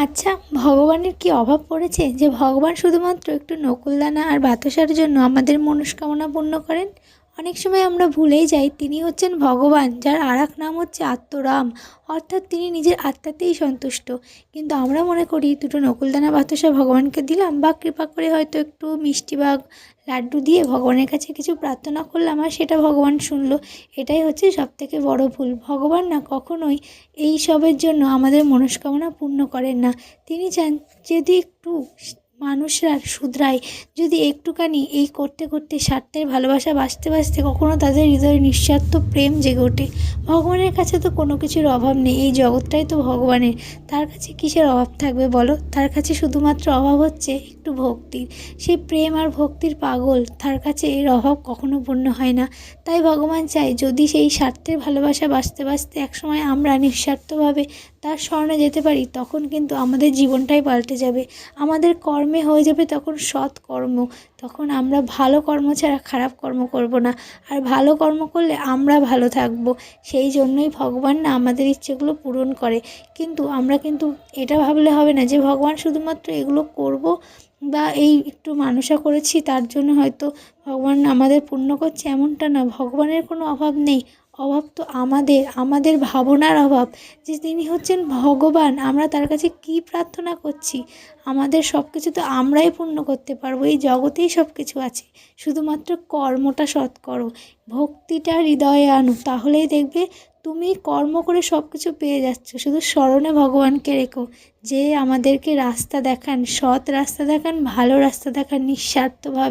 আচ্ছা, ভগবানের কি অভাব পড়েছে যে ভগবান শুধুমাত্র একটু নকুলদানা আর বাতাসার জন্য আমাদের মনস্কামনা পূর্ণ করেন? অনেক সময় আমরা ভুলেই যাই তিনি হচ্ছেন ভগবান, যার আরেক নাম হচ্ছে আত্মরাম। অর্থাৎ তিনি নিজের আত্মাতেই সন্তুষ্ট। কিন্তু আমরা মনে করি দুটো নকুলদানা বাতাসা ভগবানকে দিলাম, বা কৃপা করে হয়তো একটু মিষ্টি বা লাড্ডু দিয়ে ভগবানের কাছে কিছু প্রার্থনা করলাম আর সেটা ভগবান শুনলো। এটাই হচ্ছে সবথেকে বড় ভুল। ভগবান না কখনোই এই সবের জন্য আমাদের মনস্কামনা পূর্ণ করেন না। তিনি চান যদি একটু মানুষরা শুধরায়, যদি একটুখানি এই করতে করতে স্বার্থের ভালোবাসা বাঁচতে বাঁচতে কখনো তাদের হৃদয়ে নিঃস্বার্থ প্রেম জেগে ওঠে। ভগবানের কাছে তো কোনো কিছুর অভাব নেই, এই জগৎটাই তো ভগবানের। তার কাছে কিসের অভাব থাকবে বলো? তার কাছে শুধুমাত্র অভাব হচ্ছে একটু ভক্তির। সেই প্রেম আর ভক্তির পাগল, তার কাছে এর অভাব কখনো পূর্ণ হয় না। তাই ভগবান চায় যদি সেই স্বার্থের ভালোবাসা বাঁচতে বাঁচতে একসময় আমরা নিঃস্বার্থভাবে তার শরণে যেতে পারি, তখন কিন্তু আমাদের জীবনটাই পাল্টে যাবে। আমাদের কর্মে হয়ে যাবে তখন সৎ কর্ম। তখন আমরা ভালো কর্ম ছাড়া খারাপ কর্ম করব না। আর ভালো কর্ম করলে আমরা ভালো থাকব। সেই জন্যই ভগবান না আমাদের ইচ্ছেগুলো পূরণ করে। কিন্তু আমরা কিন্তু এটা ভাবলে হবে না যে ভগবান শুধুমাত্র এগুলো করব, বা এই একটু মানসা করেছি তার জন্য হয়তো ভগবান আমাদের পূর্ণ করছে, এমনটা না। ভগবানের কোনো অভাব নেই। অভাব তো আমাদের ভাবনার অভাব, যে তিনি হচ্ছেন ভগবান, আমরা তার কাছে কী প্রার্থনা করছি। আমাদের সব কিছু তো আমরাই পূর্ণ করতে পারবো, এই জগতেই সব কিছু আছে। শুধুমাত্র কর্মটা সৎ করো, ভক্তিটা হৃদয়ে আনো, তাহলেই দেখবে তুমি কর্ম করে সব কিছু পেয়ে যাচ্ছ। শুধু স্মরণে ভগবানকে রেখো, যে আমাদেরকে রাস্তা দেখান, সৎ রাস্তা দেখান, ভালো রাস্তা দেখান, নিঃস্বার্থভাবে।